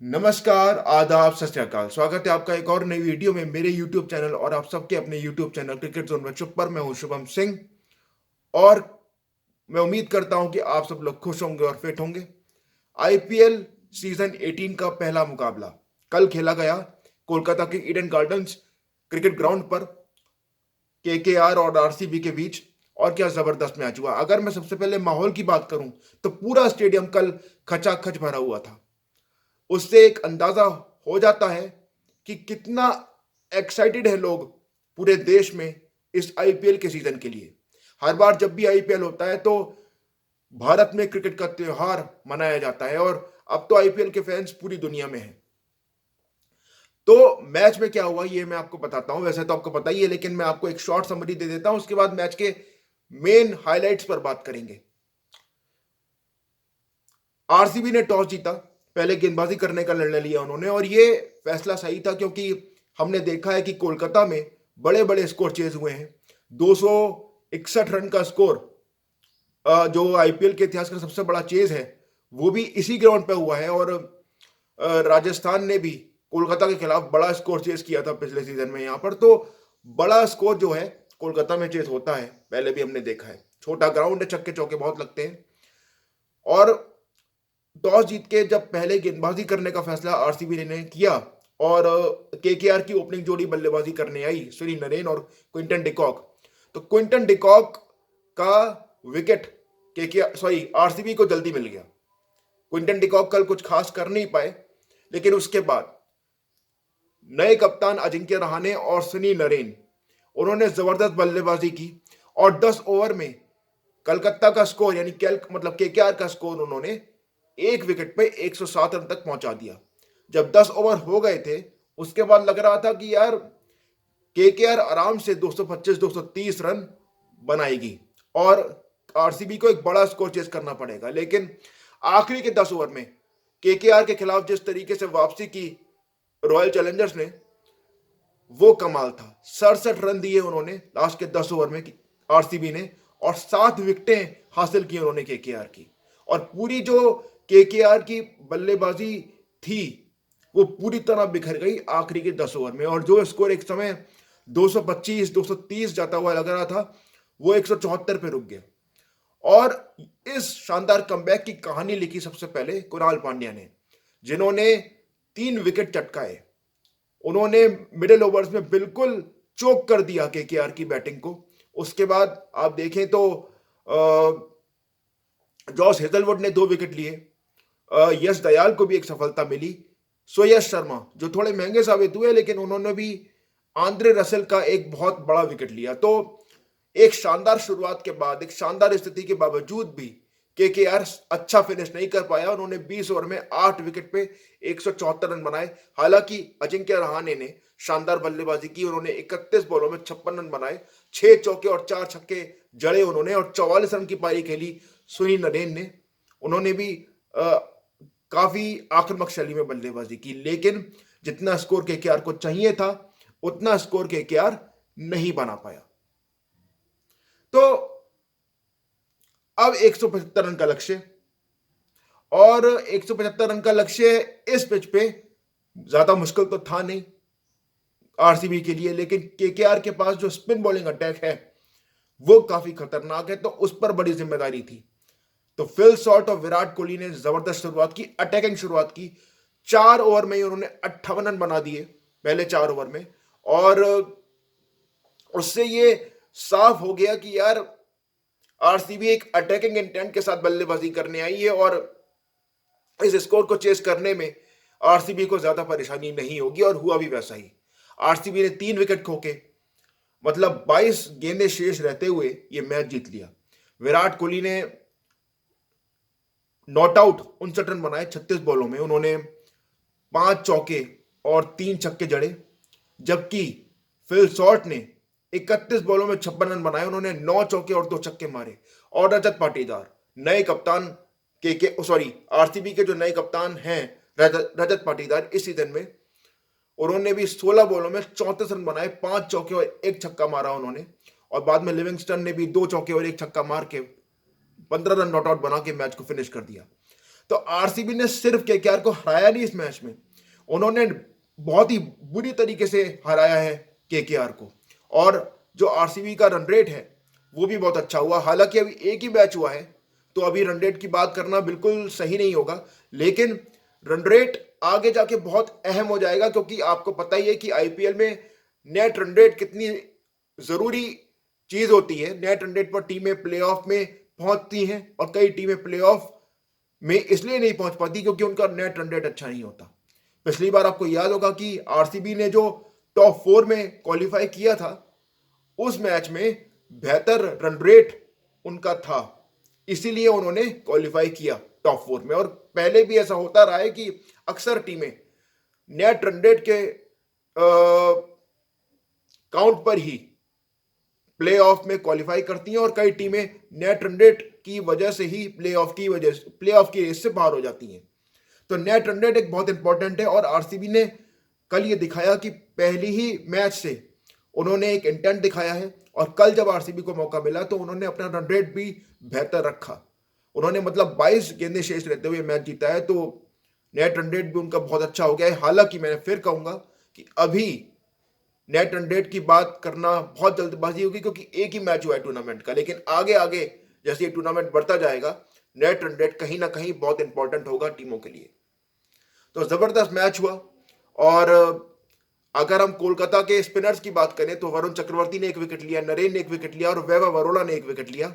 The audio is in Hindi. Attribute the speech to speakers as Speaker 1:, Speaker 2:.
Speaker 1: नमस्कार, आदाब, सत श्री अकाल। स्वागत है आपका एक और नई वीडियो में मेरे यूट्यूब चैनल और आप सबके अपने यूट्यूब चैनल क्रिकेट जोन में चुप पर। मैं हूं शुभम सिंह और मैं उम्मीद करता हूं कि आप सब लोग खुश होंगे और फिट होंगे। आईपीएल सीजन 18 का पहला मुकाबला कल खेला गया कोलकाता के ईडन गार्डन्स क्रिकेट ग्राउंड पर केकेआर और आरसीबी के बीच। और क्या जबरदस्त मैच हुआ। अगर मैं सबसे पहले माहौल की बात करूं तो पूरा स्टेडियम कल खचाखच भरा हुआ था। उससे एक अंदाजा हो जाता है कि कितना एक्साइटेड है लोग पूरे देश में इस आईपीएल के सीजन के लिए। हर बार जब भी आईपीएल होता है तो भारत में क्रिकेट का त्योहार मनाया जाता है और अब तो आईपीएल के फैंस पूरी दुनिया में हैं। तो मैच में क्या हुआ ये मैं आपको बताता हूं। वैसे तो आपको पता ही है, लेकिन मैं आपको एक शॉर्ट समरी दे देता हूं, उसके बाद मैच के मेन हाइलाइट्स पर बात करेंगे। आरसीबी ने टॉस जीता, पहले गेंदबाजी करने का निर्णय लिया उन्होंने और ये फैसला सही था क्योंकि हमने देखा है कि कोलकाता में बड़े बड़े स्कोर चेज हुए हैं। 261 रन का स्कोर जो आईपीएल के इतिहास का सबसे बड़ा चेज है वो भी इसी ग्राउंड पे हुआ है। और राजस्थान ने भी कोलकाता के खिलाफ बड़ा स्कोर चेज किया था पिछले सीजन में। यहाँ पर तो बड़ा स्कोर जो है कोलकाता में चेज होता है, पहले भी हमने देखा है। छोटा ग्राउंड है, छक्के चौके बहुत लगते हैं। और टॉस जीत के जब पहले गेंदबाजी करने का फैसला आरसीबी ने किया और केकेआर की ओपनिंग जोड़ी बल्लेबाजी करने आई, सुनील नरेन और क्विंटन डिकॉक। तो क्विंटन डिकॉक का विकेट आरसीबी को जल्दी मिल गया। क्विंटन डिकॉक कल कुछ खास कर नहीं पाए, लेकिन उसके बाद नए कप्तान अजिंक्य रहाणे और सुनील नरेन उन्होंने जबरदस्त बल्लेबाजी की और 10 ओवर में कलकत्ता का स्कोर यानी केकेआर का स्कोर उन्होंने एक विकेट पे 107 रन तक पहुंचा दिया। जब 10 ओवर हो गए थे उसके बाद लग रहा था कि यार केकेआर आराम से 225-230 रन बनाएगी और आरसीबी को एक बड़ा स्कोर चेस करना पड़ेगा। लेकिन आखिरी के 10 ओवर में केकेआर के खिलाफ जिस तरीके से वापसी की रॉयल चैलेंजर्स ने, वो कमाल था। 67 रन दिए उन्होंने लास्ट के 10 ओवर में आरसीबी ने और 7 विकेटें हासिल की उन्होंने केकेआर की। और पूरी जो केकेआर की बल्लेबाजी थी वो पूरी तरह बिखर गई आखिरी के 10 ओवर में। और जो स्कोर एक समय 225-230 जाता हुआ लग रहा था वो 174 पे रुक गया। और इस शानदार कमबैक की कहानी लिखी सबसे पहले कुणाल पांड्या ने, जिन्होंने 3 विकेट चटकाए। उन्होंने मिडिल ओवर्स में बिल्कुल चोक कर दिया केकेआर की बैटिंग को। उसके बाद आप देखें तो जॉस हेजलवुड ने 2 विकेट लिए, यश दयाल को भी एक सफलता मिली। यश शर्मा जो थोड़े महंगे साबित हुए, लेकिन उन्होंने भी आंद्रे रसेल का एक बहुत बड़ा विकेट लिया। तो एक शानदार शुरुआत के बाद, एक शानदार स्थिति के बावजूद भी केकेआर अच्छा फिनिश नहीं कर पाया। उन्होंने 20 ओवर में 8 विकेट पे 174 रन बनाए। हालांकि अजिंक्य रहाणे ने शानदार बल्लेबाजी की। उन्होंने 31 बॉलों में 56 रन बनाए, 6 चौके और 4 छक्के जड़े उन्होंने और 44 रन की पारी खेली सुनील नरेन ने। उन्होंने भी काफी आक्रामक शैली में बल्लेबाजी की, लेकिन जितना स्कोर केकेआर को चाहिए था उतना स्कोर केकेआर नहीं बना पाया। तो अब 175 रन का लक्ष्य, और 175 रन का लक्ष्य इस पिच पे ज्यादा मुश्किल तो था नहीं आरसीबी के लिए, लेकिन केकेआर के पास जो स्पिन बॉलिंग अटैक है वो काफी खतरनाक है, तो उस पर बड़ी जिम्मेदारी थी। तो फिल सॉल्ट और विराट कोहली ने जबरदस्त शुरुआत की, अटैकिंग शुरुआत की। 4 ओवर में ही उन्होंने 58 रन बना दिए पहले 4 ओवर में। और उससे ये साफ हो गया कि यार आरसीबी एक अटैकिंग इंटेंट के साथ बल्लेबाजी करने आई है और इस स्कोर को चेस करने में आरसीबी को ज्यादा परेशानी नहीं होगी, और हुआ भी वैसा ही। आरसीबी ने 3 विकेट खोके, मतलब 22 गेंदें शेष रहते हुए ये मैच जीत लिया। विराट कोहली ने नॉट आउट 59 रन बनाए 36 बॉलों में। उन्होंने 5 चौके और 3 छक्के जड़े, जबकि फिल सॉल्ट ने 31 बॉलों में 56 रन बनाए। उन्होंने 9 चौके और 2 छक्के मारे। और रजत पाटीदार, नए कप्तान आरसीबी के जो नए कप्तान हैं रजत पाटीदार इस सीजन में, उन्होंने भी 16 बॉलों में 34 रन बनाए, 5 चौके और 1 छक्का मारा उन्होंने। और बाद में लिविंगस्टन ने भी 2 चौके और 1 छक्का मार के 15 रन नॉट आउट बना के मैच को फिनिश कर दिया। तो आरसीबी ने सिर्फ केकेआर को हराया नहीं इस मैच में, उन्होंने बहुत ही बुरी तरीके से हराया है केकेआर को। और जो आरसीबी का रन रेट है वो भी बहुत अच्छा हुआ। हालांकि अभी एक ही मैच हुआ है तो अभी रन रेट की बात करना बिल्कुल सही नहीं होगा, लेकिन रन रेट आगे जाके बहुत अहम हो जाएगा, क्योंकि आपको पता ही है कि आईपीएल में नेट रन रेट कितनी जरूरी चीज होती है। नेट रन रेट पर टीमें प्लेऑफ में पहुंचती हैं और कई टीमें प्लेऑफ में इसलिए नहीं पहुंच पाती क्योंकि उनका नेट रन रेट अच्छा नहीं होता। पिछली बार आपको याद होगा कि आरसीबी ने जो टॉप 4 में क्वालिफाई किया था उस मैच में बेहतर रन रेट उनका था, इसीलिए उन्होंने क्वालिफाई किया टॉप 4 में। और पहले भी ऐसा होता रहा है कि अक्सर टीमें नेट रन रेट के काउंट पर ही प्लेऑफ में क्वालिफाई करती हैं और कई टीमें नेट रन रेट की वजह से ही प्लेऑफ की रेस से बाहर हो जाती हैं। तो नेट रन रेट एक बहुत इंपॉर्टेंट है और आरसीबी ने कल ये दिखाया कि पहली ही मैच से उन्होंने एक इंटेंट दिखाया है, और कल जब आरसीबी को मौका मिला तो उन्होंने अपना रन रेट भी बेहतर रखा। उन्होंने मतलब 22 गेंदें शेष रहते हुए मैच जीता है, तो नेट रन रेट भी उनका बहुत अच्छा हो गया है। हालांकि मैं फिर कहूंगा कि अभी नेट रन रेट की बात करना बहुत जल्दबाजी होगी, क्योंकि एक ही मैच हुआ है टूर्नामेंट का, लेकिन आगे आगे जैसे ये टूर्नामेंट बढ़ता जाएगा नेट रन रेट कहीं ना कहीं बहुत इंपॉर्टेंट होगा टीमों के लिए। तो जबरदस्त मैच हुआ। और अगर हम कोलकाता के स्पिनर्स की बात करें तो वरुण चक्रवर्ती ने एक विकेट लिया, नरेन ने एक विकेट लिया और वैभव अरोड़ा ने एक विकेट लिया।